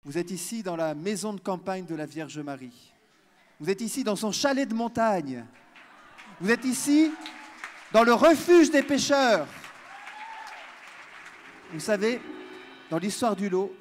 Vous êtes ici dans la maison de campagne de la Vierge Marie. Vous êtes ici dans son chalet de montagne. Vous êtes ici dans le refuge des pécheurs. Vous savez, dans l'histoire du lot,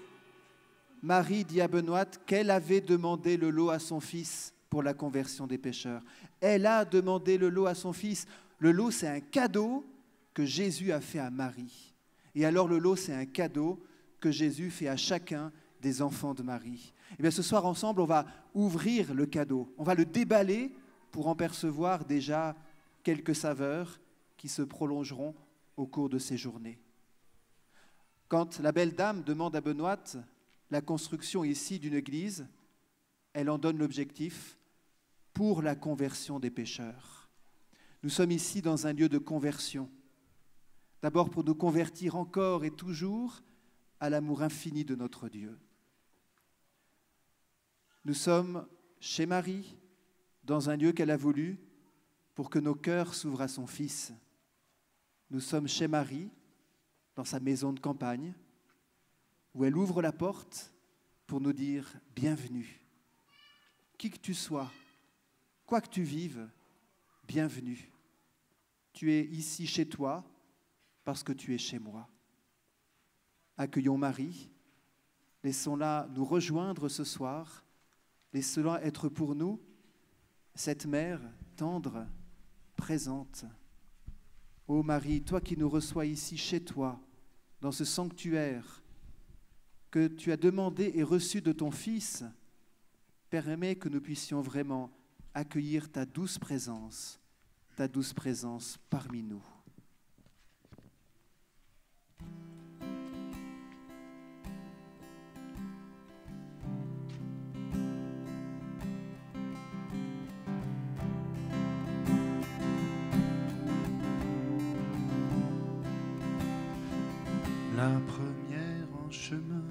Marie dit à Benoît qu'elle avait demandé le lot à son fils pour la conversion des pécheurs. Elle a demandé le lot à son fils. Le lot, c'est un cadeau que Jésus a fait à Marie. Et alors le lot, c'est un cadeau que Jésus fait à chacun des enfants de Marie. Et bien ce soir, ensemble, on va ouvrir le cadeau. On va le déballer pour en percevoir déjà quelques saveurs qui se prolongeront au cours de ces journées. Quand la belle dame demande à Benoît la construction ici d'une église, elle en donne l'objectif pour la conversion des pécheurs. Nous sommes ici dans un lieu de conversion. D'abord pour nous convertir encore et toujours à l'amour infini de notre Dieu. Nous sommes chez Marie, dans un lieu qu'elle a voulu, pour que nos cœurs s'ouvrent à son Fils. Nous sommes chez Marie, dans sa maison de campagne, où elle ouvre la porte pour nous dire « Bienvenue ». Qui que tu sois, quoi que tu vives, bienvenue. Tu es ici chez toi parce que tu es chez moi. Accueillons Marie, laissons-la nous rejoindre ce soir, laissons-la être pour nous cette mère tendre, présente. Ô Marie, toi qui nous reçois ici chez toi, dans ce sanctuaire que tu as demandé et reçu de ton Fils, permets que nous puissions vraiment accueillir ta douce présence parmi nous. La première en chemin,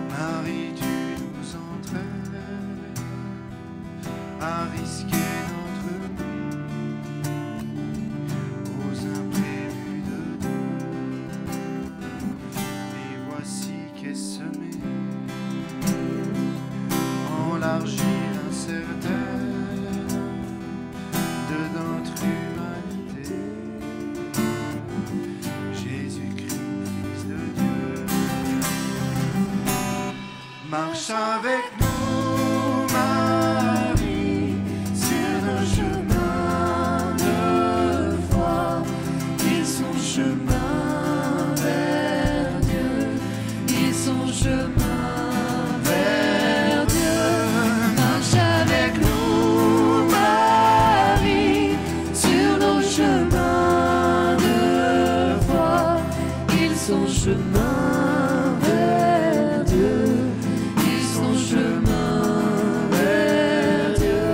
Marie, tu nous entraînes à risquer notre vie aux imprévus de Dieu. Et voici qu'est semé en l'argile incertaine de notre humanité. Marche avec nous, Marie, sur nos chemins de foi. Ils sont chemin vers Dieu, ils sont chemin vers Dieu. Marche avec nous, Marie, sur nos chemins de foi. Ils sont chemin vers Dieu. Chemin vers Dieu.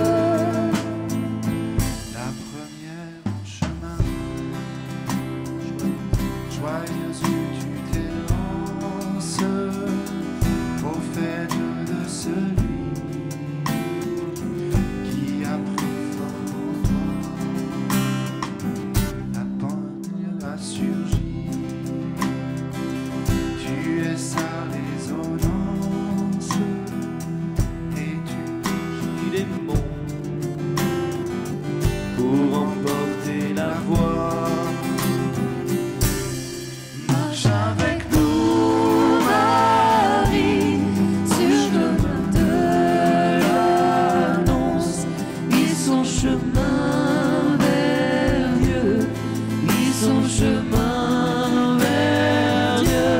La première en chemin, joyeuse où tu t'élances aux fêtes de celui qui a pris forme en toi. La Pâque a surgi, tu es sa résonance. Pour emporter la voix. Marche avec nous, Marie, sur le chemin de l'annonce. Ils sont chemin vers Dieu, ils sont chemin vers Dieu.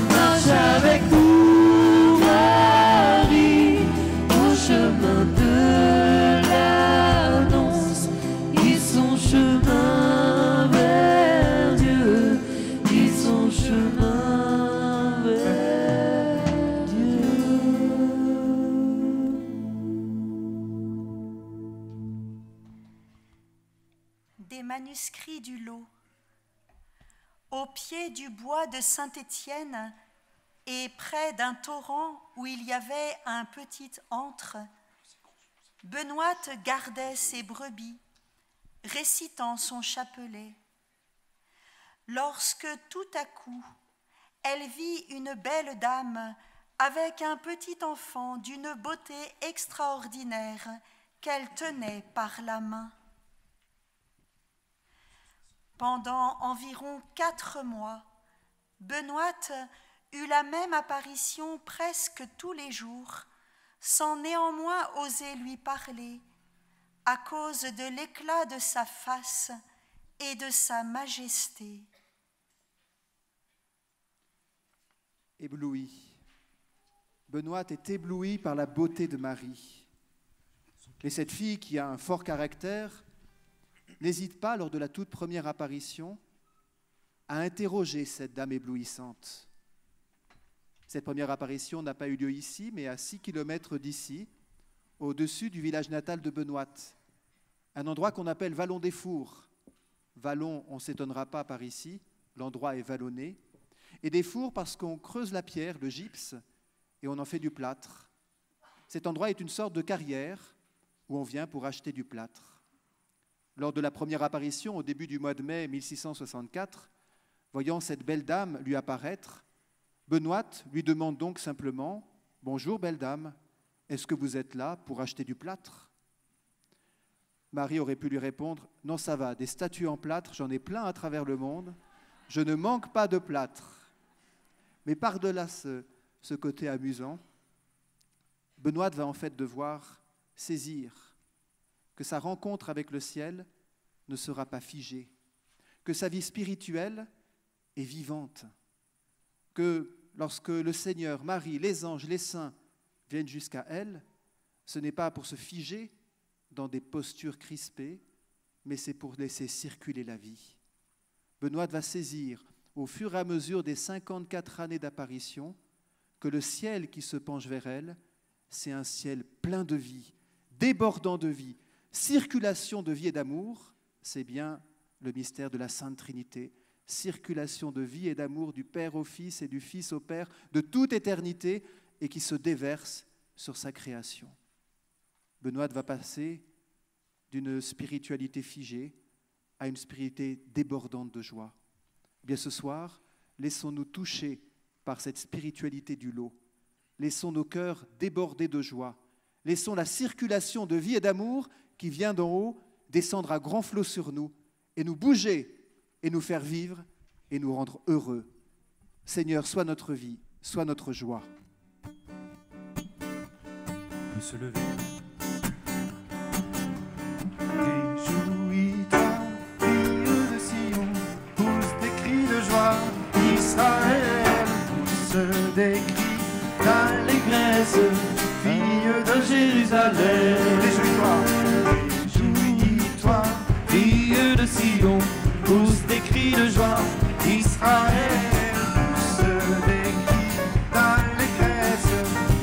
Marche avec nous, Marie, au chemin de chemin vers Dieu, ils sont chemin vers Dieu. Des manuscrits du lot. Au pied du bois de Saint-Étienne et près d'un torrent où il y avait un petit antre, Benoît gardait ses brebis, récitant son chapelet, lorsque tout à coup elle vit une belle dame avec un petit enfant d'une beauté extraordinaire qu'elle tenait par la main. Pendant environ 4 mois, Benoît eut la même apparition presque tous les jours, sans néanmoins oser lui parler, à cause de l'éclat de sa face et de sa majesté. Ébloui. Benoît est ébloui par la beauté de Marie. Et cette fille qui a un fort caractère n'hésite pas, lors de la toute première apparition, à interroger cette dame éblouissante. Cette première apparition n'a pas eu lieu ici, mais à 6 kilomètres d'ici, au-dessus du village natal de Benoît, un endroit qu'on appelle Vallon des Fours. Vallon, on ne s'étonnera pas par ici, l'endroit est vallonné. Et des fours parce qu'on creuse la pierre, le gypse, et on en fait du plâtre. Cet endroit est une sorte de carrière où on vient pour acheter du plâtre. Lors de la première apparition, au début du mois de mai 1664, voyant cette belle dame lui apparaître, Benoît lui demande donc simplement « Bonjour, belle dame, est-ce que vous êtes là pour acheter du plâtre ?» Marie aurait pu lui répondre « Non, ça va, des statues en plâtre, j'en ai plein à travers le monde, je ne manque pas de plâtre. » Mais par-delà ce côté amusant, Benoît va en fait devoir saisir que sa rencontre avec le ciel ne sera pas figée, que sa vie spirituelle est vivante, que lorsque le Seigneur, Marie, les anges, les saints viennent jusqu'à elle, ce n'est pas pour se figer dans des postures crispées, mais c'est pour laisser circuler la vie. Benoît va saisir, au fur et à mesure des 54 années d'apparition, que le ciel qui se penche vers elle, c'est un ciel plein de vie, débordant de vie, circulation de vie et d'amour, c'est bien le mystère de la Sainte Trinité, circulation de vie et d'amour du Père au Fils et du Fils au Père, de toute éternité, et qui se déverse sur sa création. Benoît va passer d'une spiritualité figée à une spiritualité débordante de joie. Eh bien ce soir, laissons-nous toucher par cette spiritualité du lot. Laissons nos cœurs déborder de joie. Laissons la circulation de vie et d'amour qui vient d'en haut descendre à grands flots sur nous et nous bouger et nous faire vivre et nous rendre heureux. Seigneur, sois notre vie, sois notre joie. On peut se lever. Réjouis-toi, fille de Sion, pousse des cris de joie. Israël pousse des cris d'allégresse, fille de Jérusalem. Réjouis-toi, fille de Sion, pousse des cris de joie. Israël pousse des cris d'allégresse,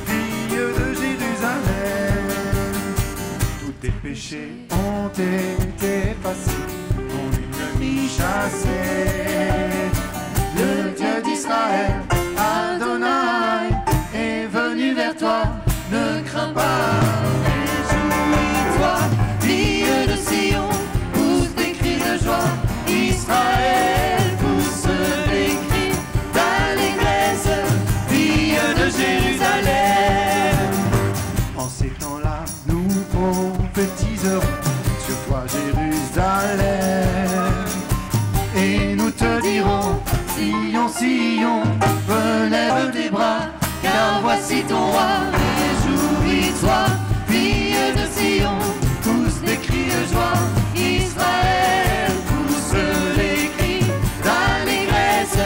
fille de Jérusalem. Tous tes péchés ont été effacés, ton ennemi chassé. Le Dieu d'Israël, Adonai, est venu vers toi, ne crains pas. Réjouis-toi, fille de Sion, pousse des cris de joie. Israël pousse des cris d'allégresse, fille de Jérusalem. En ces temps-là, nous prophétiserons sur toi, Jérusalem, et nous te dirons, Sion, Sion, relève tes bras, car voici ton roi. Réjouis-toi, fille de Sion, pousse des cris de joie. Israël pousse des cris d'allégresse,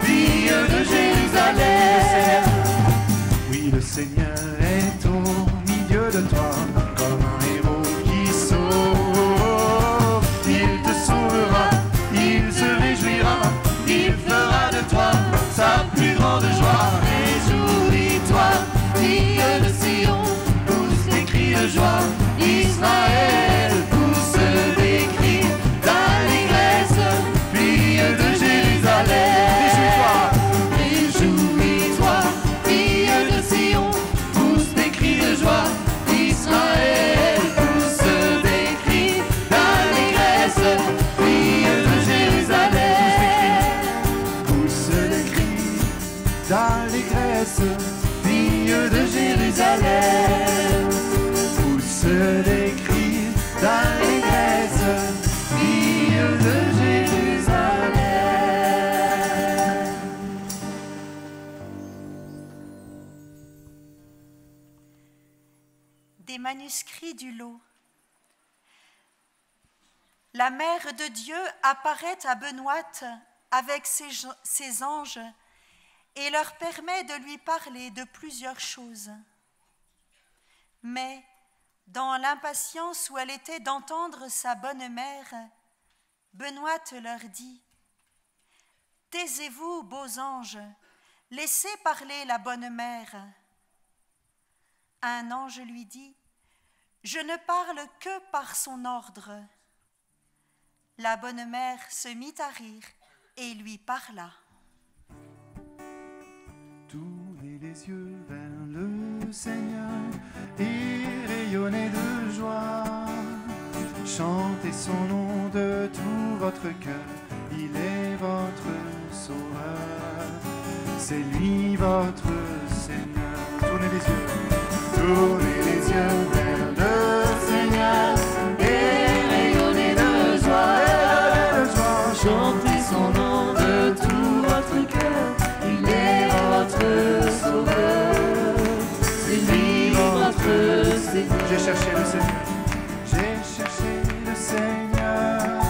fille de Jérusalem. Oui, le Seigneur est au milieu de toi, comme un héros qui sauve. Il te sauvera, il se réjouira, il fera de toi sa plus grande joie. Réjouis-toi, fille de Sion, pousse des cris de joie. Israël pousse des cris d'allégresse, fille de Jérusalem. Réjouis-toi, fille de Sion, pousse des cris de joie. Israël pousse des cris d'allégresse, fille de Jérusalem. Pousse des cris fille de Jérusalem. Pousse des cris d'allégresse, fille de Jérusalem. Des manuscrits du lot. La mère de Dieu apparaît à Benoît avec ses anges et leur permet de lui parler de plusieurs choses. Mais dans l'impatience où elle était d'entendre sa bonne mère, Benoît leur dit : « Taisez-vous, beaux anges, laissez parler la bonne mère. » Un ange lui dit : « Je ne parle que par son ordre. » La bonne mère se mit à rire et lui parla. Tournez les yeux vers le Seigneur et rayonnez de joie. Chantez son nom de tout votre cœur, il est votre sauveur. C'est lui votre Seigneur. Tournez les yeux vers le Seigneur et rayonnez de joie. Chantez son nom de tout votre cœur, il est votre sauveur. C'est lui votre Seigneur. J'ai cherché le Seigneur, j'ai cherché le Seigneur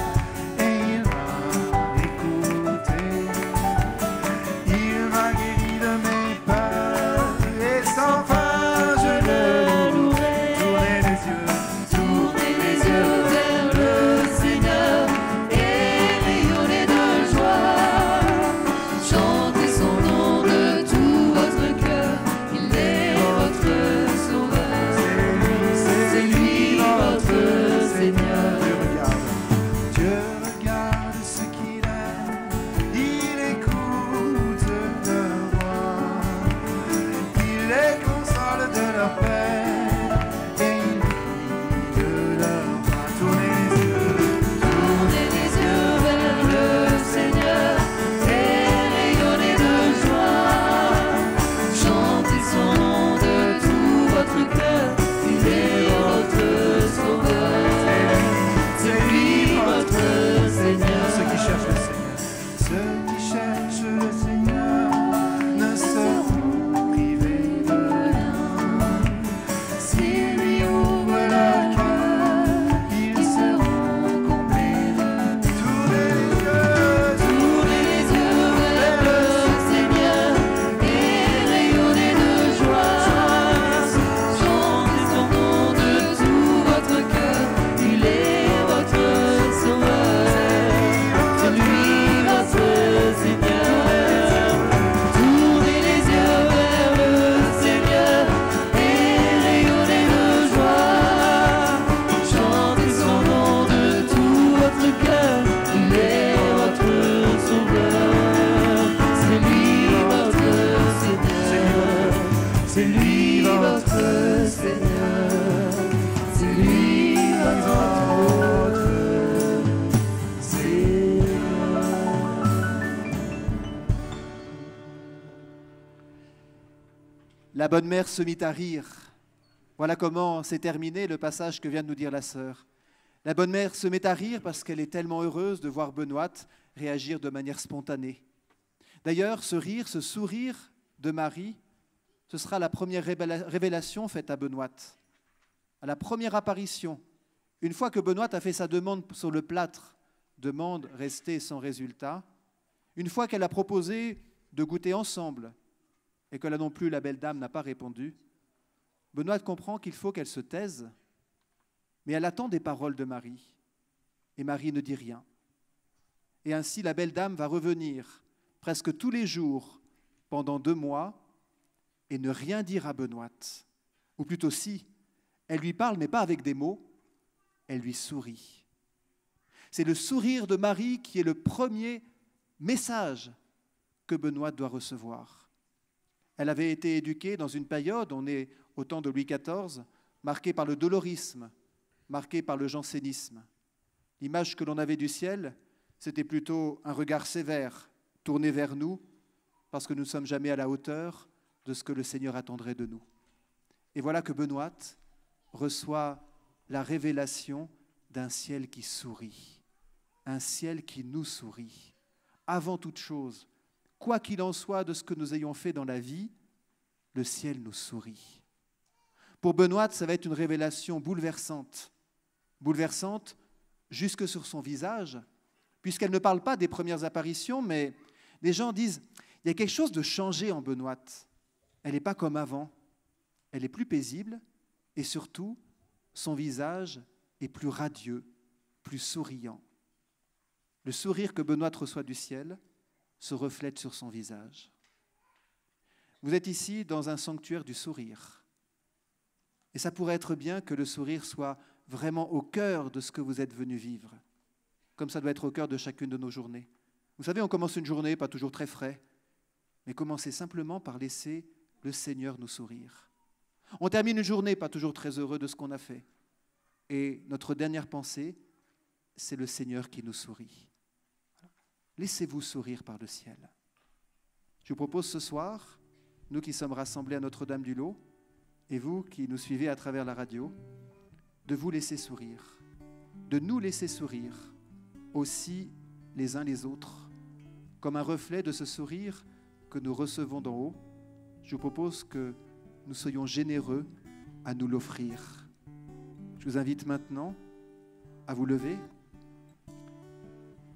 et il m'a écouté. Il m'a guéri de mes peurs et sans fin je le louerai. Tournez les yeux vers le Seigneur et rayonnez de joie. Chantez son nom de tout votre cœur, il est votre sauveur. C'est lui votre Seigneur. Dieu regarde ce qu'il aime, il écoute leur voix, il les console de leur peine et il rit de leur voix. Tournez les yeux vers le Seigneur et rayonnez de joie. Chantez son nom de tout votre cœur, il est votre sauveur. C'est lui votre Seigneur. Ceux qui cherchent le Seigneur, ceux qui cherchent le Seigneur ne seront privés de rien. S'ils lui ouvrent leur cœur, ils seront comblés de Tournez les yeux vers le Seigneur et rayonnez de joie. Chantez son nom de tout votre cœur, il est votre sauveur. C'est lui votre Seigneur. Tournez les yeux vers le Seigneur et rayonnez de joie. Chantez son nom de tout votre cœur, il est votre sauveur. C'est lui votre Seigneur. C'est lui votre Seigneur. C'est lui votre Seigneur. La bonne mère se mit à rire. Voilà comment s'est terminé le passage que vient de nous dire la sœur. La bonne mère se met à rire parce qu'elle est tellement heureuse de voir Benoît réagir de manière spontanée. D'ailleurs, ce rire, ce sourire de Marie, ce sera la première révélation faite à Benoît. À la première apparition, une fois que Benoît a fait sa demande sur le plâtre, demande restée sans résultat, une fois qu'elle a proposé de goûter ensemble, et que là non plus la belle dame n'a pas répondu, Benoît comprend qu'il faut qu'elle se taise, mais elle attend des paroles de Marie, et Marie ne dit rien. Et ainsi la belle dame va revenir presque tous les jours pendant 2 mois et ne rien dire à Benoît. Ou plutôt si, elle lui parle, mais pas avec des mots, elle lui sourit. C'est le sourire de Marie qui est le premier message que Benoît doit recevoir. Elle avait été éduquée dans une période, on est au temps de Louis XIV, marquée par le dolorisme, marquée par le jansénisme. L'image que l'on avait du ciel, c'était plutôt un regard sévère, tourné vers nous, parce que nous ne sommes jamais à la hauteur, de ce que le Seigneur attendrait de nous. Et voilà que Benoît reçoit la révélation d'un ciel qui sourit, un ciel qui nous sourit. Avant toute chose, quoi qu'il en soit de ce que nous ayons fait dans la vie, le ciel nous sourit. Pour Benoît, ça va être une révélation bouleversante. Bouleversante jusque sur son visage, puisqu'elle ne parle pas des premières apparitions, mais les gens disent, il y a quelque chose de changé en Benoît. Elle n'est pas comme avant. Elle est plus paisible et surtout, son visage est plus radieux, plus souriant. Le sourire que Benoît reçoit du ciel se reflète sur son visage. Vous êtes ici dans un sanctuaire du sourire. Et ça pourrait être bien que le sourire soit vraiment au cœur de ce que vous êtes venu vivre, comme ça doit être au cœur de chacune de nos journées. Vous savez, on commence une journée, pas toujours très frais, mais commencez simplement par laisser le Seigneur nous sourire. On termine une journée, pas toujours très heureux de ce qu'on a fait. Et notre dernière pensée, c'est le Seigneur qui nous sourit. Laissez-vous sourire par le ciel. Je vous propose ce soir, nous qui sommes rassemblés à Notre-Dame-du-Lot, et vous qui nous suivez à travers la radio, de vous laisser sourire, de nous laisser sourire aussi les uns les autres, comme un reflet de ce sourire que nous recevons d'en haut. Je vous propose que nous soyons généreux à nous l'offrir. Je vous invite maintenant à vous lever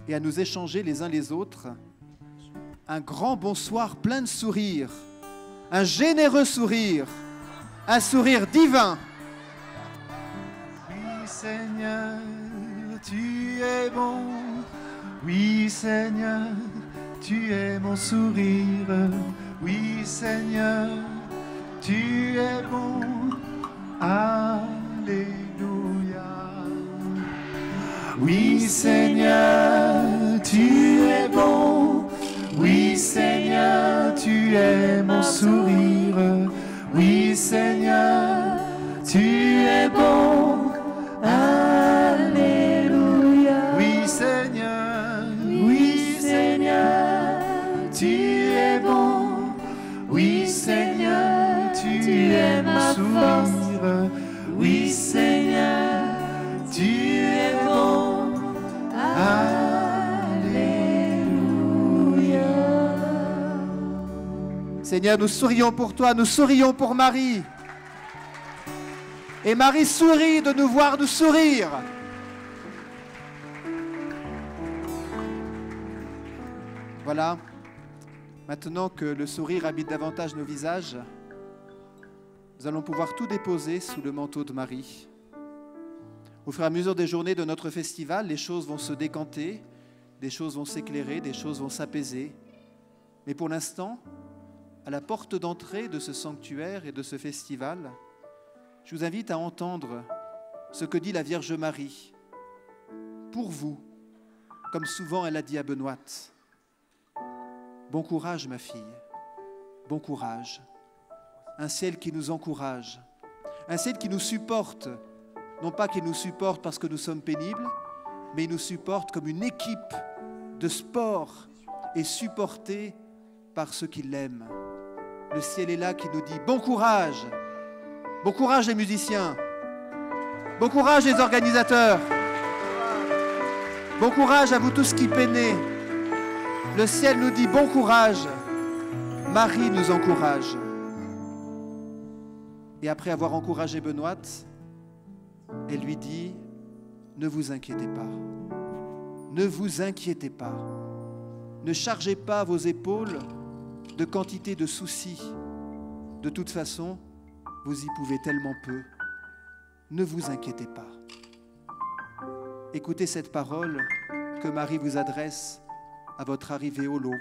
et à nous échanger les uns les autres un grand bonsoir plein de sourires, un généreux sourire, un sourire divin. Oui Seigneur, tu es bon. Oui Seigneur, tu es mon sourire. Oui Seigneur, tu es bon. Alléluia. Oui Seigneur, tu es bon. Oui Seigneur, tu es mon sourire. Oui Seigneur, tu es bon. Alléluia. Oui Seigneur, tu es bon. Oui Seigneur, tu es ma sourire. Oui Seigneur, tu es bon. Alléluia. Seigneur, nous sourions pour toi, nous sourions pour Marie. Et Marie sourit de nous voir nous sourire. Voilà, maintenant que le sourire habite davantage nos visages, nous allons pouvoir tout déposer sous le manteau de Marie. Au fur et à mesure des journées de notre festival, les choses vont se décanter, des choses vont s'éclairer, des choses vont s'apaiser. Mais pour l'instant, à la porte d'entrée de ce sanctuaire et de ce festival, je vous invite à entendre ce que dit la Vierge Marie. Pour vous, comme souvent elle a dit à Benoît, bon courage ma fille, bon courage. Un ciel qui nous encourage, un ciel qui nous supporte, non pas qu'il nous supporte parce que nous sommes pénibles, mais il nous supporte comme une équipe de sport et supporté par ceux qui l'aiment. Le ciel est là qui nous dit bon courage les musiciens, bon courage les organisateurs, bon courage à vous tous qui peinez. Le ciel nous dit bon courage, Marie nous encourage. Et après avoir encouragé Benoît, elle lui dit, ne vous inquiétez pas, ne vous inquiétez pas, ne chargez pas vos épaules de quantité de soucis. De toute façon, vous y pouvez tellement peu. Ne vous inquiétez pas. Écoutez cette parole que Marie vous adresse à votre arrivée au lot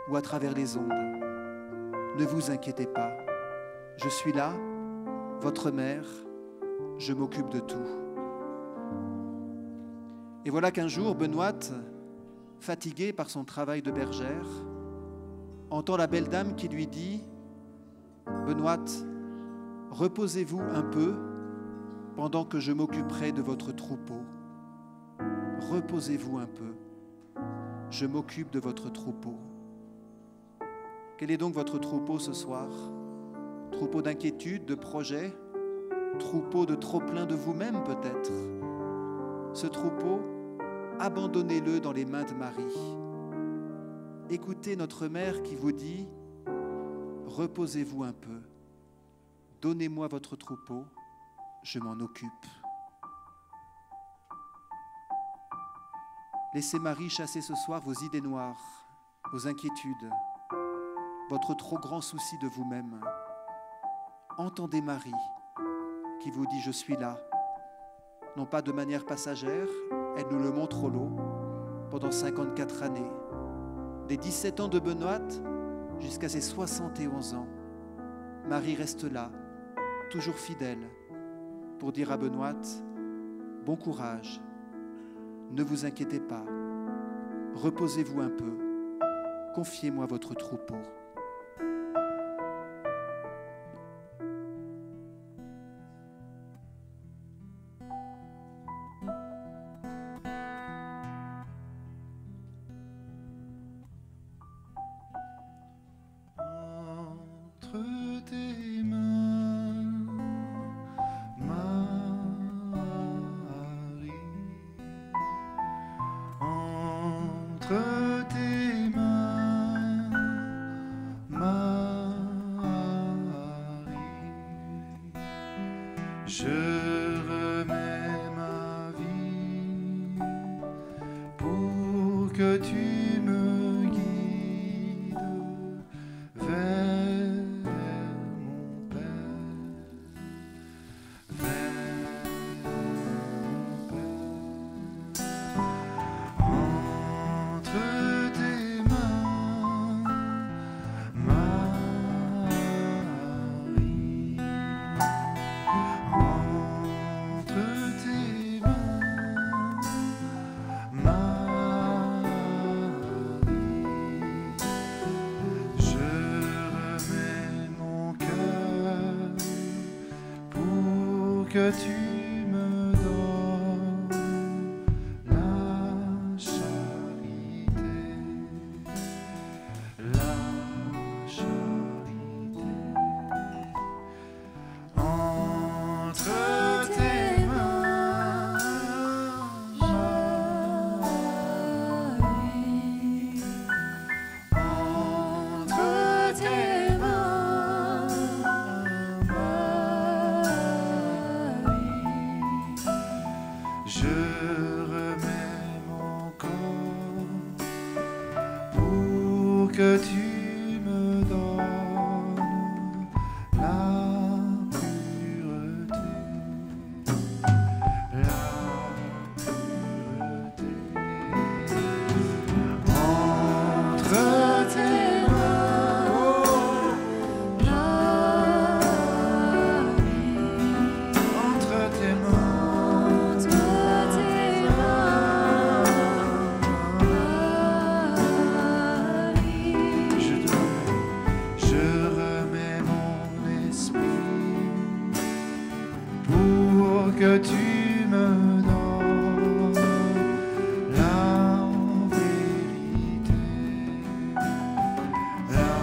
ou à travers les ondes. Ne vous inquiétez pas. Je suis là, votre mère, je m'occupe de tout. Et voilà qu'un jour, Benoît, fatigué par son travail de bergère, entend la belle dame qui lui dit « Benoît, reposez-vous un peu pendant que je m'occuperai de votre troupeau. Reposez-vous un peu, je m'occupe de votre troupeau. » Quel est donc votre troupeau ce soir? Troupeau d'inquiétude, de projets, troupeau de trop-plein de vous-même peut-être. Ce troupeau, abandonnez-le dans les mains de Marie. Écoutez notre mère qui vous dit « Reposez-vous un peu, donnez-moi votre troupeau, je m'en occupe. » Laissez Marie chasser ce soir vos idées noires, vos inquiétudes, votre trop grand souci de vous-même. Entendez Marie qui vous dit « Je suis là », non pas de manière passagère, elle nous le montre au lot, pendant 54 années, des 17 ans de Benoît jusqu'à ses 71 ans. Marie reste là, toujours fidèle, pour dire à Benoît « Bon courage, ne vous inquiétez pas, reposez-vous un peu, confiez-moi votre troupeau. » Je remets ma vie pour que tu me guides vers mon Père, vers mon Père. Entre tes mains, Marie. Que tu me donnes la charité, la charité. Entre tes mains, Marie. Entre tes mains, je remets mon corps pour que tu me donnes la pureté, la pureté. Entre tes mains, oh, entre tes mains. Que tu me donnes la vérité, la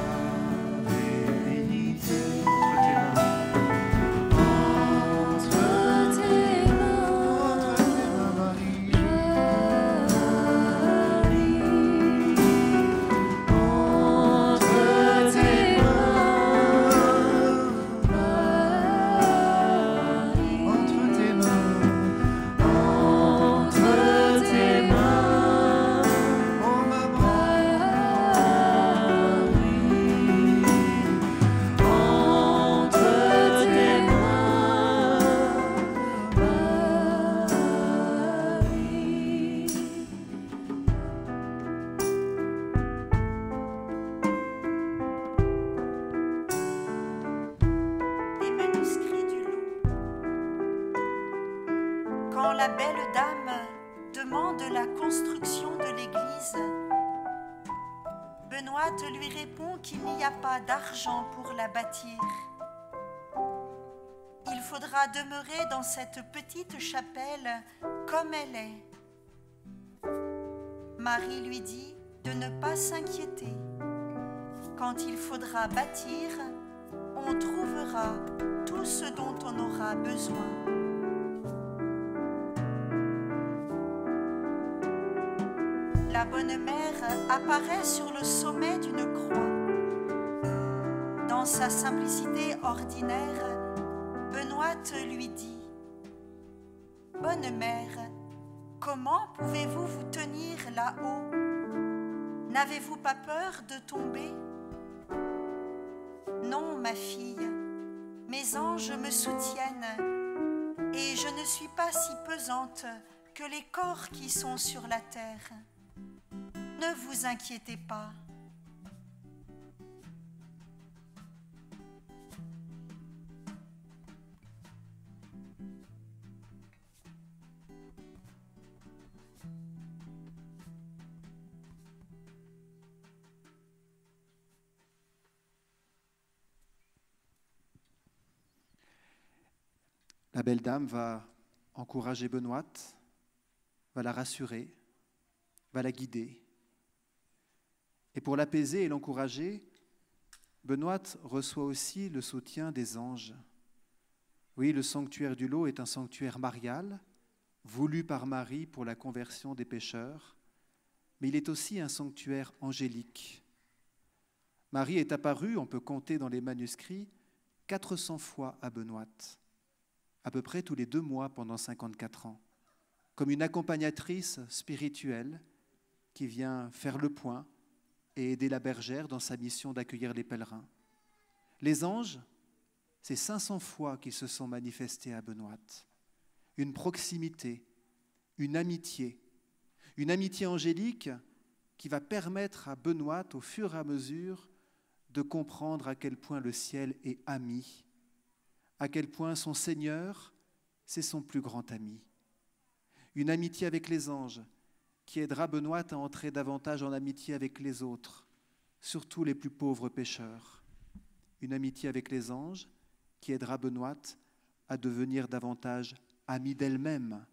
vérité. Entre tes mains, Marie. Entre tes Quand la belle dame demande la construction de l'église, Benoît lui répond qu'il n'y a pas d'argent pour la bâtir. Il faudra demeurer dans cette petite chapelle comme elle est. Marie lui dit de ne pas s'inquiéter. quand il faudra bâtir, on trouvera tout ce dont on aura besoin. La bonne mère apparaît sur le sommet d'une croix. Dans sa simplicité ordinaire, Benoîte lui dit : « Bonne mère, comment pouvez-vous vous tenir là-haut ? N'avez-vous pas peur de tomber ? Non, ma fille, mes anges me soutiennent et je ne suis pas si pesante que les corps qui sont sur la terre. Ne vous inquiétez pas. » La belle dame va encourager Benoîte, va la rassurer, va la guider. Et pour l'apaiser et l'encourager, Benoîte reçoit aussi le soutien des anges. Oui, le sanctuaire du Lot est un sanctuaire marial, voulu par Marie pour la conversion des pécheurs, mais il est aussi un sanctuaire angélique. Marie est apparue, on peut compter dans les manuscrits, 400 fois à Benoîte, à peu près tous les 2 mois pendant 54 ans, comme une accompagnatrice spirituelle qui vient faire le point et aider la bergère dans sa mission d'accueillir les pèlerins. Les anges, c'est 500 fois qu'ils se sont manifestés à Benoîte. Une proximité, une amitié angélique qui va permettre à Benoîte, au fur et à mesure, de comprendre à quel point le ciel est ami, à quel point son Seigneur, c'est son plus grand ami. Une amitié avec les anges qui aidera Benoîte à entrer davantage en amitié avec les autres, surtout les plus pauvres pécheurs. Une amitié avec les anges qui aidera Benoîte à devenir davantage amie d'elle-même,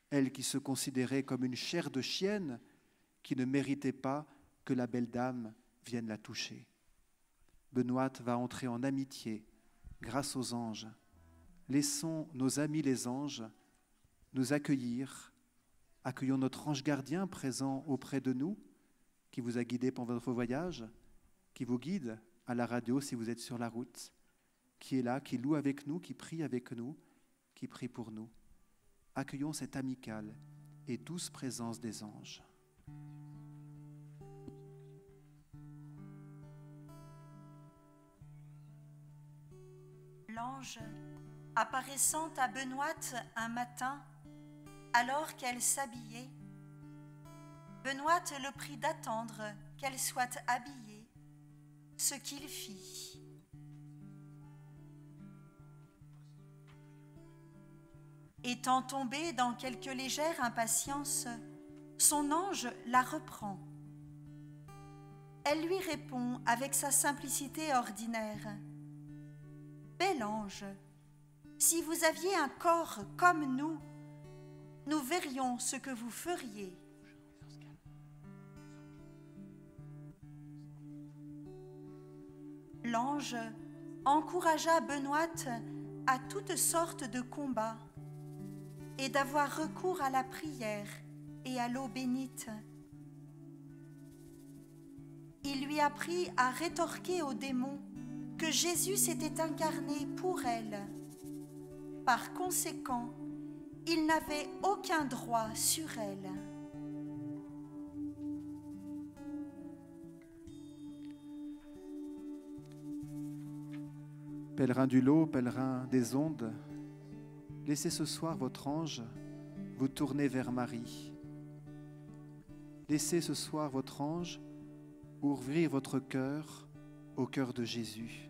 elle qui se considérait comme une chair de chienne qui ne méritait pas que la belle dame vienne la toucher. Benoîte va entrer en amitié grâce aux anges. Laissons nos amis les anges nous accueillir. Accueillons notre ange gardien présent auprès de nous, qui vous a guidé pendant votre voyage, qui vous guide à la radio si vous êtes sur la route, qui est là, qui loue avec nous, qui prie avec nous, qui prie pour nous. Accueillons cette amicale et douce présence des anges. L'ange, apparaissant à Benoîte un matin, alors qu'elle s'habillait, Benoîte le prie d'attendre qu'elle soit habillée, ce qu'il fit. Étant tombé dans quelque légère impatience, son ange la reprend. Elle lui répond avec sa simplicité ordinaire : « Bel ange, si vous aviez un corps comme nous verrions ce que vous feriez. » L'ange encouragea Benoîte à toutes sortes de combats et d'avoir recours à la prière et à l'eau bénite. Il lui apprit à rétorquer aux démons que Jésus s'était incarné pour elle. Par conséquent, il n'avait aucun droit sur elle. Pèlerins du Lot, pèlerins des ondes, laissez ce soir votre ange vous tourner vers Marie. Laissez ce soir votre ange ouvrir votre cœur au cœur de Jésus.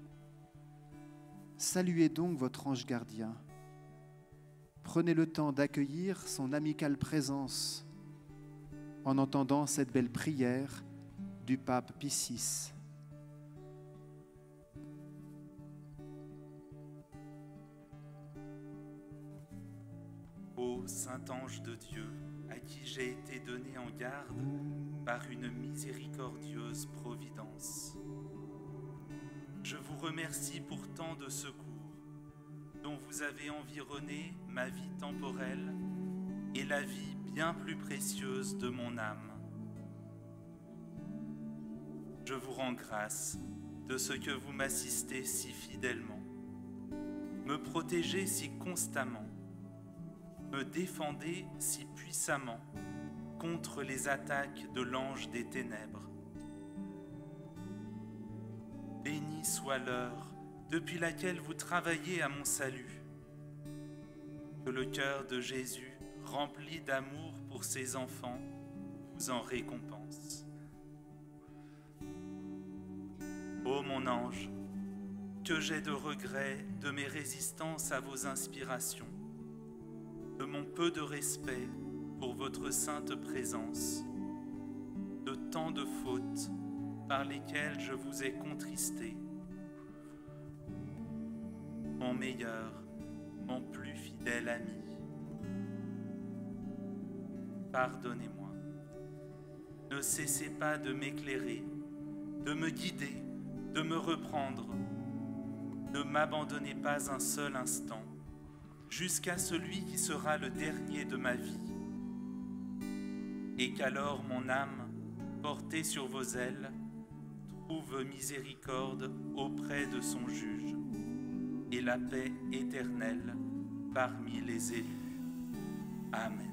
Saluez donc votre ange gardien. Prenez le temps d'accueillir son amicale présence en entendant cette belle prière du pape Pie VI. Ô saint ange de Dieu, à qui j'ai été donné en garde par une miséricordieuse providence, je vous remercie pour tant de secours dont vous avez environné ma vie temporelle et la vie bien plus précieuse de mon âme. Je vous rends grâce de ce que vous m'assistez si fidèlement, me protégez si constamment, me défendez si puissamment contre les attaques de l'ange des ténèbres. Bénie soit l'heure depuis laquelle vous travaillez à mon salut. Que le cœur de Jésus, rempli d'amour pour ses enfants, vous en récompense. Ô mon ange, que j'ai de regrets de mes résistances à vos inspirations, de mon peu de respect pour votre sainte présence, de tant de fautes par lesquelles je vous ai contristé. Mon meilleur, mon plus fidèle ami, pardonnez-moi. Ne cessez pas de m'éclairer, de me guider, de me reprendre. Ne m'abandonnez pas un seul instant, jusqu'à celui qui sera le dernier de ma vie. Et qu'alors mon âme, portée sur vos ailes, trouve miséricorde auprès de son juge, et la paix éternelle parmi les élus. Amen.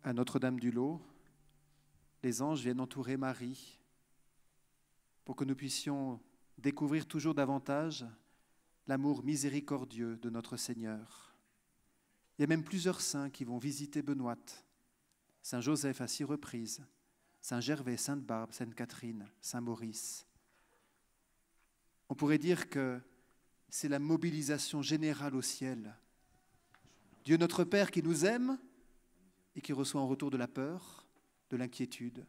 À Notre-Dame-du-Lot, les anges viennent entourer Marie pour que nous puissions découvrir toujours davantage l'amour miséricordieux de notre Seigneur. Il y a même plusieurs saints qui vont visiter Benoîte. Saint Joseph à 6 reprises, Saint Gervais, Sainte Barbe, Sainte Catherine, Saint Maurice. On pourrait dire que c'est la mobilisation générale au ciel. Dieu notre Père qui nous aime et qui reçoit en retour de la peur, de l'inquiétude,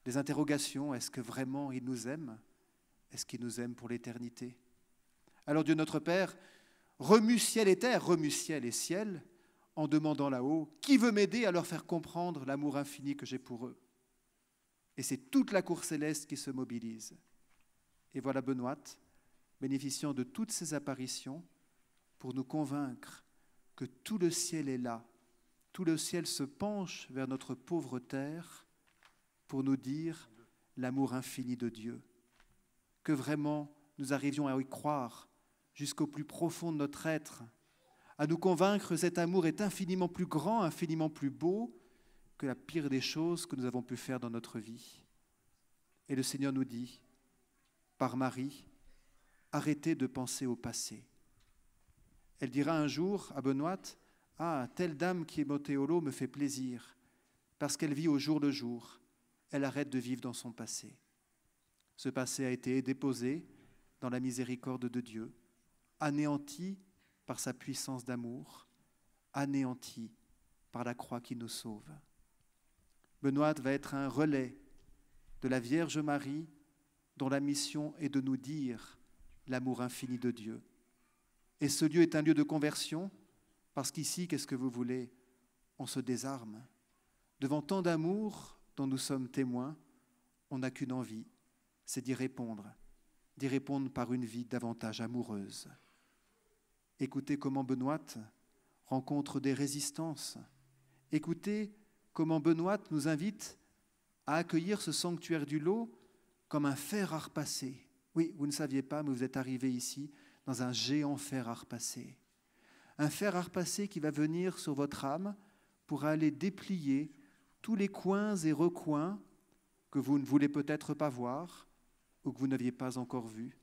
des interrogations. Est-ce que vraiment il nous aime? Est-ce qu'il nous aime pour l'éternité? Alors Dieu notre Père remue ciel et terre, remue ciel et ciel, en demandant là-haut, qui veut m'aider à leur faire comprendre l'amour infini que j'ai pour eux? Et c'est toute la cour céleste qui se mobilise. Et voilà Benoîte, bénéficiant de toutes ces apparitions, pour nous convaincre que tout le ciel est là. Tout le ciel se penche vers notre pauvre terre pour nous dire l'amour infini de Dieu. Que vraiment nous arrivions à y croire jusqu'au plus profond de notre être, à nous convaincre que cet amour est infiniment plus grand, infiniment plus beau que la pire des choses que nous avons pu faire dans notre vie. Et le Seigneur nous dit, par Marie, arrêtez de penser au passé. Elle dira un jour à Benoîte, « Ah, telle dame qui est montée au lot me fait plaisir, parce qu'elle vit au jour le jour. Elle arrête de vivre dans son passé. » Ce passé a été déposé dans la miséricorde de Dieu, anéanti par sa puissance d'amour, anéanti par la croix qui nous sauve. Benoît va être un relais de la Vierge Marie, dont la mission est de nous dire l'amour infini de Dieu. Et ce lieu est un lieu de conversion, parce qu'ici, qu'est-ce que vous voulez? On se désarme. Devant tant d'amour dont nous sommes témoins, on n'a qu'une envie, c'est d'y répondre par une vie davantage amoureuse. Écoutez comment Benoît rencontre des résistances. Écoutez comment Benoît nous invite à accueillir ce sanctuaire du Lot comme un fer à repasser. Oui, vous ne saviez pas, mais vous êtes arrivés ici dans un géant fer à repasser. Un fer à repasser qui va venir sur votre âme pour aller déplier tous les coins et recoins que vous ne voulez peut-être pas voir ou que vous n'aviez pas encore vus,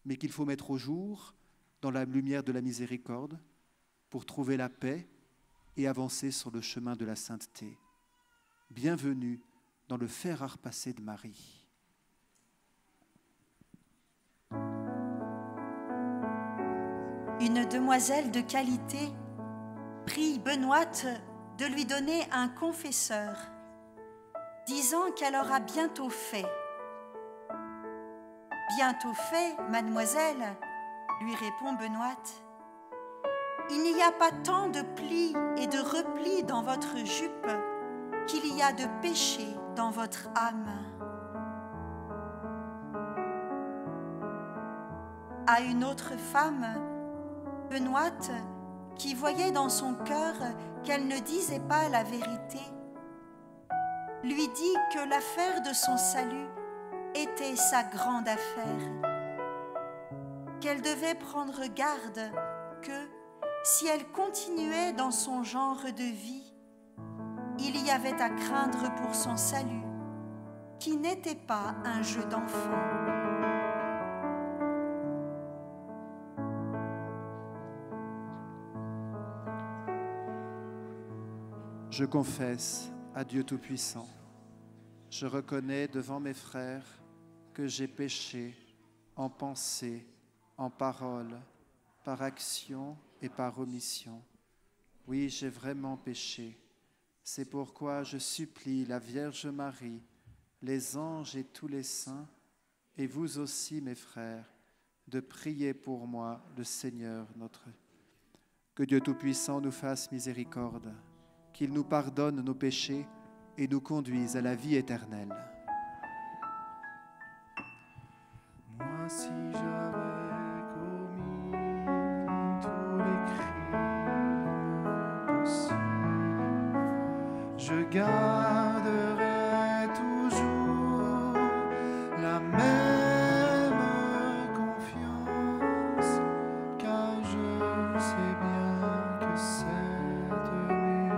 mais qu'il faut mettre au jour dans la lumière de la miséricorde pour trouver la paix et avancer sur le chemin de la sainteté. Bienvenue dans le fer à repasser de Marie. Une demoiselle de qualité prie Benoîte de lui donner un confesseur, disant qu'elle aura bientôt fait. « Bientôt fait, mademoiselle », lui répond Benoîte. « Il n'y a pas tant de plis et de replis dans votre jupe qu'il y a de péché dans votre âme. » À une autre femme, Benoîte, qui voyait dans son cœur qu'elle ne disait pas la vérité, lui dit que l'affaire de son salut était sa grande affaire, qu'elle devait prendre garde que, si elle continuait dans son genre de vie, il y avait à craindre pour son salut, qui n'était pas un jeu d'enfant. Je confesse à Dieu Tout-Puissant, je reconnais devant mes frères que j'ai péché en pensée, en parole, par action et par omission. Oui, j'ai vraiment péché. C'est pourquoi je supplie la Vierge Marie, les anges et tous les saints, et vous aussi, mes frères, de prier pour moi, le Seigneur notre. Que Dieu Tout-Puissant nous fasse miséricorde, qu'il nous pardonne nos péchés et nous conduise à la vie éternelle. Moi, si j'avais commis tous les crimes possibles, je garderai toujours la même confiance, car je sais bien que cette multitude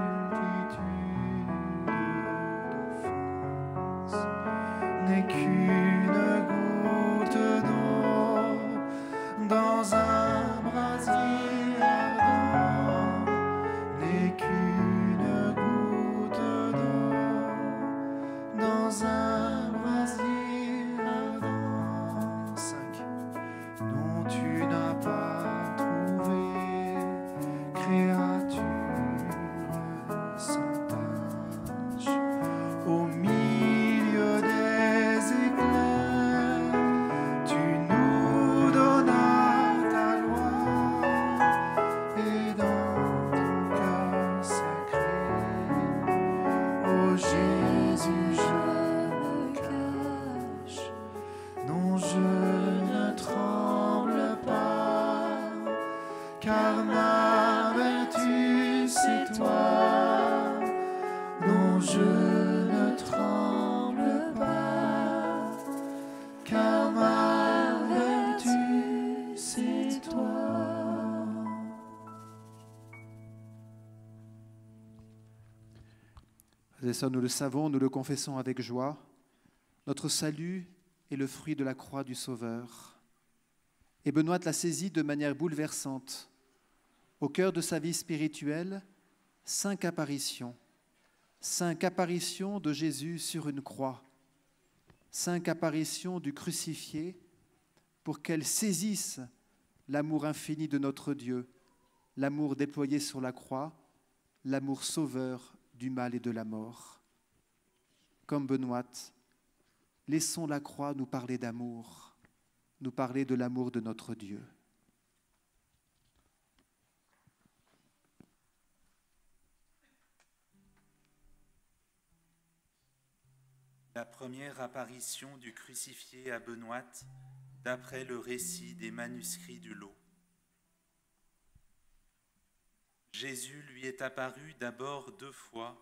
d'offenses n'est qu'une goutte d'eau dans un brasier ardent, n'est qu'une goutte d'eau dans un brasier ardent. 5. Dont tu n'as pas trouvé créature sans tache au milieu des éclairs. Tu nous donnas ta loi et dans ton cœur sacré, ô Jésus, je me cache. Non, je ne tremble pas, car ma vertu c'est toi. Non, je ne tremble pas, car ma vertu c'est toi. Et ça, nous le savons, nous le confessons avec joie. Notre salut est le fruit de la croix du Sauveur. Et Benoît l'a saisi de manière bouleversante. Au cœur de sa vie spirituelle, 5 apparitions. 5 apparitions de Jésus sur une croix. 5 apparitions du crucifié pour qu'elle saisisse l'amour infini de notre Dieu, l'amour déployé sur la croix, l'amour sauveur du mal et de la mort. Comme Benoît, laissons la croix nous parler d'amour, nous parler de l'amour de notre Dieu. La première apparition du crucifié à Benoît, d'après le récit des manuscrits du Lot. Jésus lui est apparu d'abord 2 fois,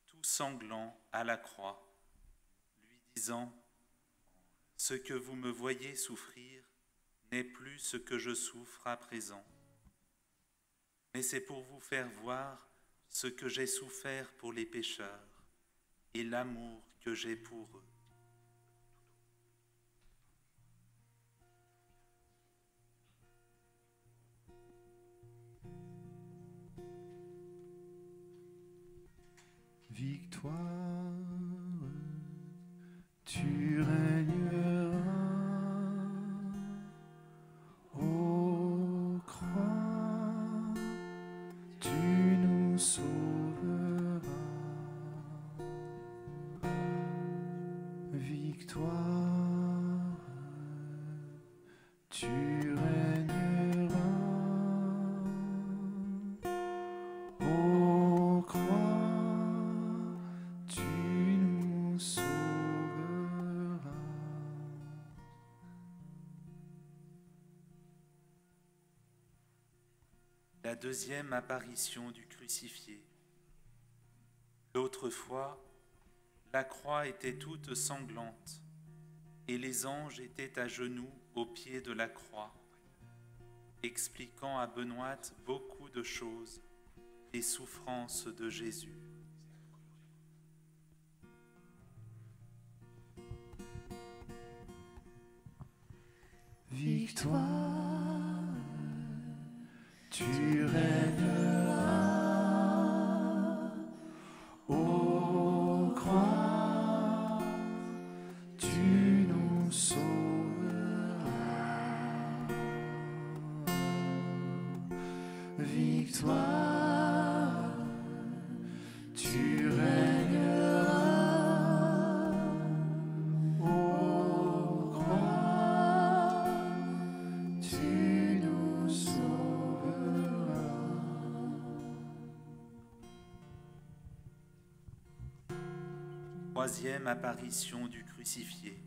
tout sanglant à la croix, lui disant : « Ce que vous me voyez souffrir n'est plus ce que je souffre à présent, mais c'est pour vous faire voir ce que j'ai souffert pour les pécheurs, et l'amour que j'ai pour eux. Victoire, tu régneras ô croix, tu nous sauveras. Victoire, tu régneras ô croix, tu nous sauveras. La deuxième apparition du crucifié. L'autre fois, la croix était toute sanglante et les anges étaient à genoux au pied de la croix, expliquant à Benoît beaucoup de choses des souffrances de Jésus. Victoire, tu régneras ô croix, tu nous sauveras. Victoire, tu régneras ô croix, tu nous sauveras. Troisième apparition du crucifié.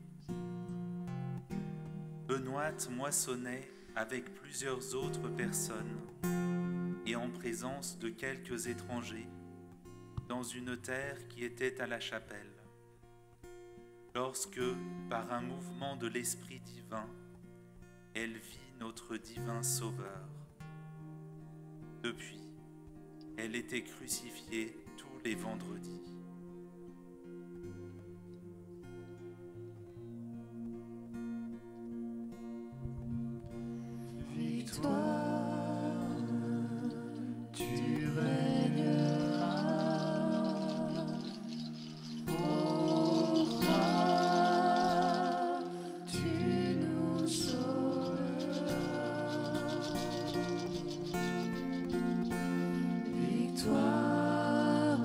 Benoît moissonnait avec plusieurs autres personnes et en présence de quelques étrangers dans une terre qui était à la chapelle. Lorsque, par un mouvement de l'Esprit divin, elle vit notre divin Sauveur. Depuis, elle était crucifiée tous les vendredis. Victoire, tu régneras ô croix, tu nous sauveras. Victoire,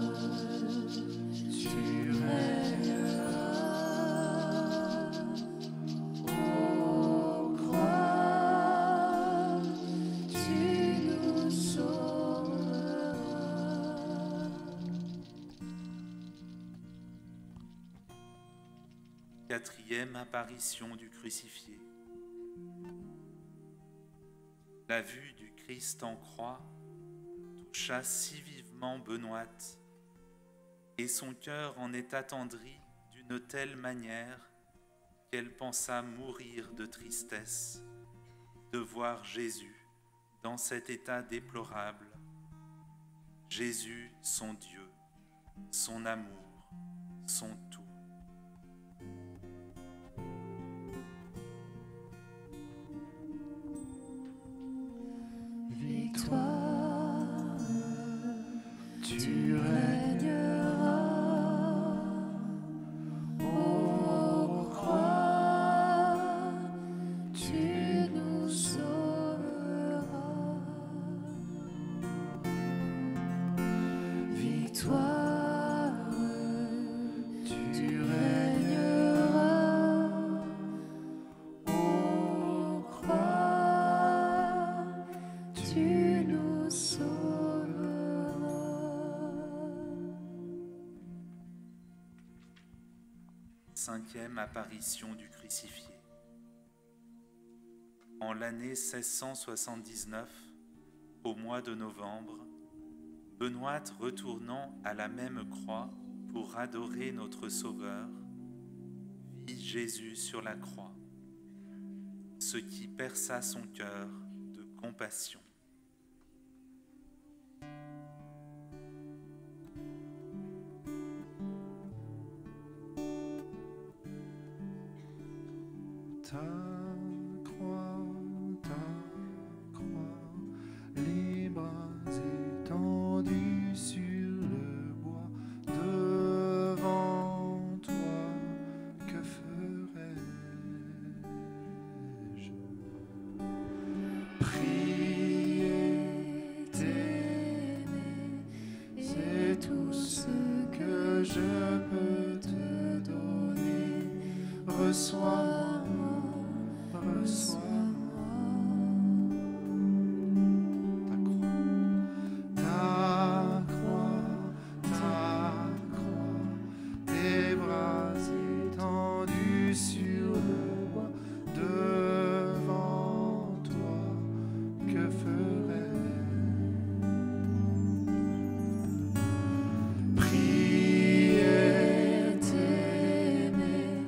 tu régneras ô croix, tu nous sauveras. Quatrième apparition du crucifié. La vue du Christ en croix toucha si vivement Benoît, et son cœur en est attendri d'une telle manière qu'elle pensa mourir de tristesse de voir Jésus dans cet état déplorable. Jésus, son Dieu, son amour, son tout. Victoire, tu régneras ô croix, tu nous sauveras. Victoire, tu régneras ô croix, tu nous sauveras. Cinquième apparition du crucifié. En l'année 1679, au mois de novembre, Benoît retournant à la même croix pour adorer notre Sauveur, vit Jésus sur la croix, ce qui perça son cœur de compassion. ta croix, les bras étendus sur le bois devant toi, que ferais-je? Prier, t'aimer, c'est tout ce que je peux te donner. Reçois-moi, reçois-moi. Ta croix, les bras étendus sur le bois devant toi, que ferais-je? Prier, t'aimer,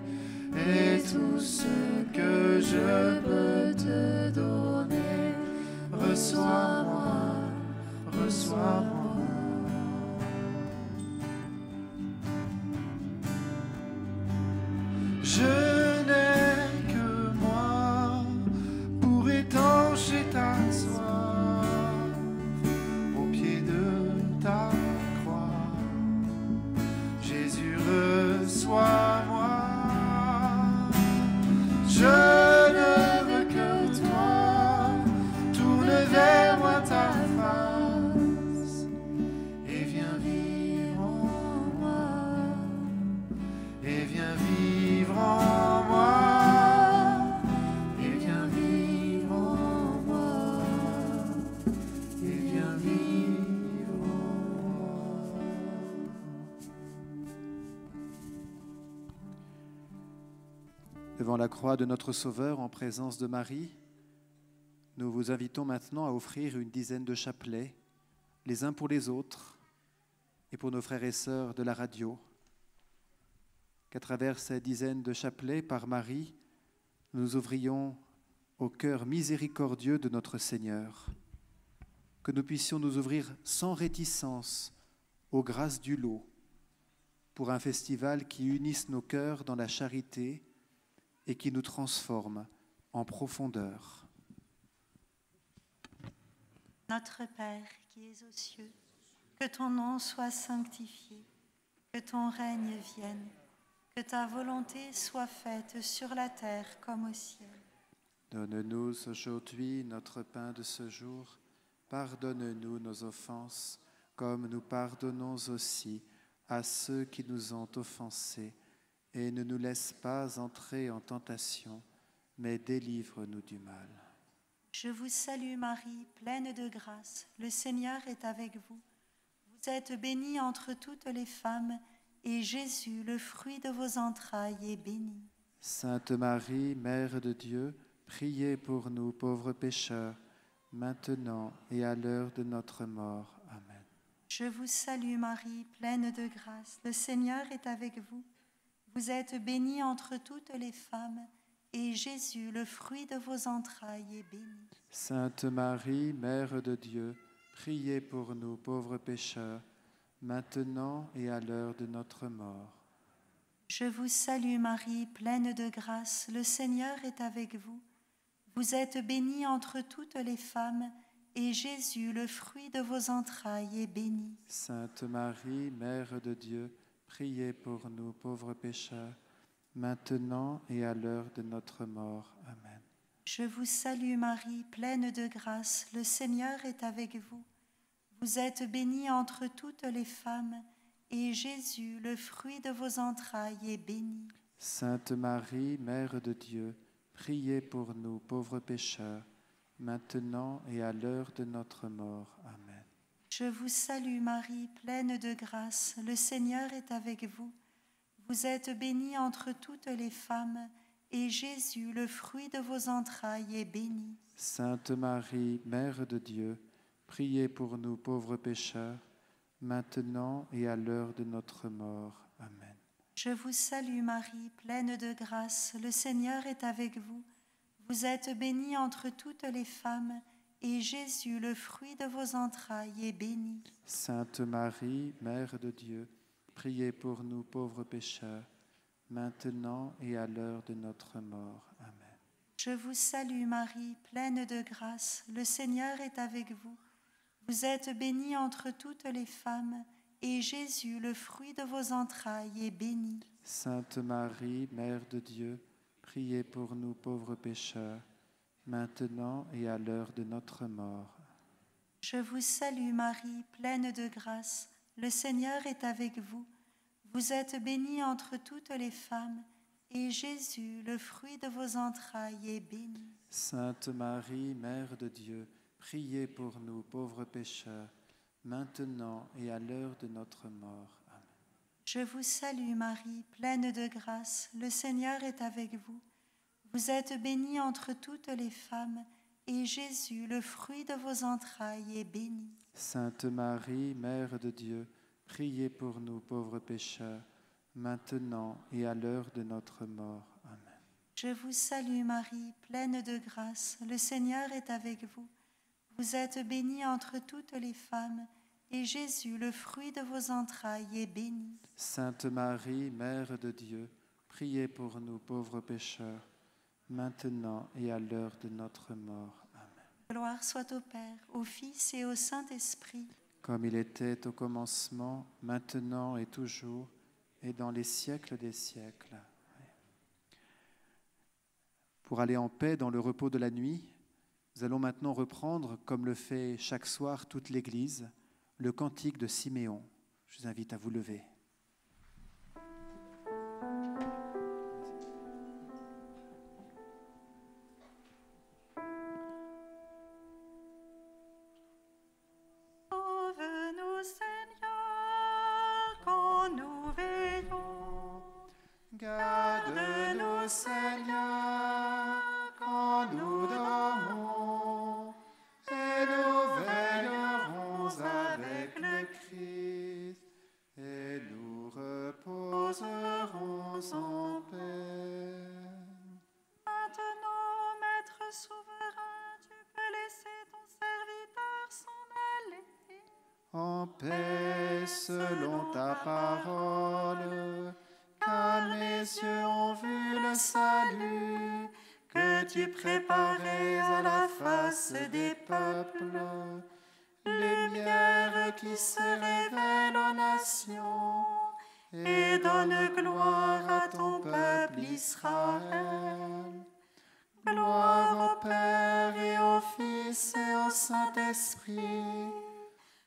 et tout ce que je peux te donner. Reçois-moi, reçois-moi. Je n'ai que moi pour étancher ta soif au pied de ta croix. Jésus, reçois-moi. Je ne veux que toi, tourne vers moi ta face et viens vivre en moi, et viens vivre en moi, et viens vivre en moi, et viens vivre en moi. Devant la croix de notre Sauveur, en présence de Marie, nous vous invitons maintenant à offrir une dizaine de chapelets, les uns pour les autres et pour nos frères et sœurs de la radio. Qu'à travers ces dizaines de chapelets par Marie, nous ouvrions au cœur miséricordieux de notre Seigneur, que nous puissions nous ouvrir sans réticence aux grâces du lot, pour un festival qui unisse nos cœurs dans la charité et qui nous transforme en profondeur. Notre Père qui es aux cieux, que ton nom soit sanctifié, que ton règne vienne, que ta volonté soit faite sur la terre comme au ciel. Donne-nous aujourd'hui notre pain de ce jour. Pardonne-nous nos offenses, comme nous pardonnons aussi à ceux qui nous ont offensés. Et ne nous laisse pas entrer en tentation, mais délivre-nous du mal. Je vous salue Marie, pleine de grâce, le Seigneur est avec vous. Vous êtes bénie entre toutes les femmes, et Jésus, le fruit de vos entrailles, est béni. Sainte Marie, Mère de Dieu, priez pour nous pauvres pécheurs, maintenant et à l'heure de notre mort. Amen. Je vous salue Marie, pleine de grâce, le Seigneur est avec vous. Vous êtes bénie entre toutes les femmes, et Jésus, le fruit de vos entrailles, est béni. Sainte Marie, Mère de Dieu, priez pour nous pauvres pécheurs, maintenant et à l'heure de notre mort. Je vous salue Marie, pleine de grâce, le Seigneur est avec vous. Vous êtes bénie entre toutes les femmes, et Jésus, le fruit de vos entrailles, est béni. Sainte Marie, Mère de Dieu, priez pour nous pauvres pécheurs, maintenant et à l'heure de notre mort. Amen. Je vous salue Marie, pleine de grâce, le Seigneur est avec vous. Vous êtes bénie entre toutes les femmes, et Jésus, le fruit de vos entrailles, est béni. Sainte Marie, Mère de Dieu, priez pour nous pauvres pécheurs, maintenant et à l'heure de notre mort. Amen. Je vous salue Marie, pleine de grâce, le Seigneur est avec vous. Vous êtes bénie entre toutes les femmes, et Jésus, le fruit de vos entrailles, est béni. Sainte Marie, Mère de Dieu, priez pour nous pauvres pécheurs, maintenant et à l'heure de notre mort. Amen. Je vous salue Marie, pleine de grâce, le Seigneur est avec vous. Vous êtes bénie entre toutes les femmes, et Jésus, le fruit de vos entrailles, est béni. Sainte Marie, Mère de Dieu, priez pour nous pauvres pécheurs, maintenant et à l'heure de notre mort. Amen. Je vous salue Marie, pleine de grâce, le Seigneur est avec vous. Vous êtes bénie entre toutes les femmes, et Jésus, le fruit de vos entrailles, est béni. Sainte Marie, Mère de Dieu, priez pour nous pauvres pécheurs, maintenant et à l'heure de notre mort. Je vous salue Marie, pleine de grâce, le Seigneur est avec vous. Vous êtes bénie entre toutes les femmes, et Jésus, le fruit de vos entrailles, est béni. Sainte Marie, Mère de Dieu, priez pour nous pauvres pécheurs, maintenant et à l'heure de notre mort. Amen. Je vous salue Marie, pleine de grâce, le Seigneur est avec vous. Vous êtes bénie entre toutes les femmes, et Jésus, le fruit de vos entrailles, est béni. Sainte Marie, Mère de Dieu, priez pour nous pauvres pécheurs, maintenant et à l'heure de notre mort. Amen. Je vous salue Marie, pleine de grâce, le Seigneur est avec vous. Vous êtes bénie entre toutes les femmes, et Jésus, le fruit de vos entrailles, est béni. Sainte Marie, Mère de Dieu, priez pour nous pauvres pécheurs, maintenant et à l'heure de notre mort. Amen. Gloire soit au Père, au Fils et au Saint-Esprit. Comme il était au commencement, maintenant et toujours, et dans les siècles des siècles. Pour aller en paix dans le repos de la nuit, nous allons maintenant reprendre, comme le fait chaque soir toute l'Église, le cantique de Siméon. Je vous invite à vous lever. Sauve-nous, Seigneur, quand nous veillons. Garde-nous, Seigneur, quand nous dormons, et nous veillerons avec le Christ, et nous reposerons en paix. Maintenant, Maître souverain, tu peux laisser ton serviteur s'en aller. En paix selon ta parole, car mes yeux ont vu le salut que tu préparais à la face des peuples, lumière qui se révèle aux nations et donne gloire à ton peuple Israël. Gloire au Père et au Fils et au Saint-Esprit,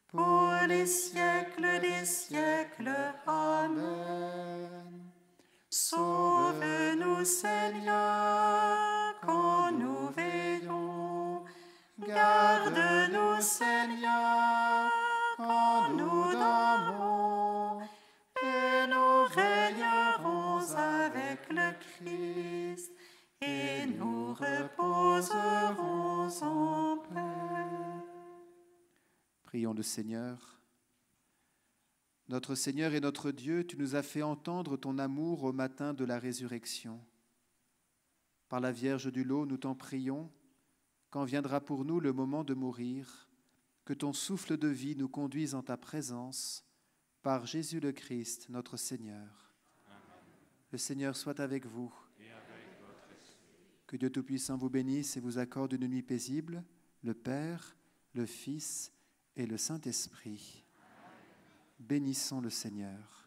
pour les siècles des siècles. Amen. Sauve-nous, Seigneur, quand nous veillons. Garde-nous, Seigneur, quand nous dormons. Et nous veillerons avec le Christ, et nous reposerons en paix. Prions le Seigneur. Notre Seigneur et notre Dieu, tu nous as fait entendre ton amour au matin de la résurrection. Par la Vierge du Lot, nous t'en prions, quand viendra pour nous le moment de mourir, que ton souffle de vie nous conduise en ta présence, par Jésus le Christ, notre Seigneur. Amen. Le Seigneur soit avec vous. Et avec votre esprit. Que Dieu Tout-Puissant vous bénisse et vous accorde une nuit paisible, le Père, le Fils et le Saint-Esprit. Bénissons le Seigneur.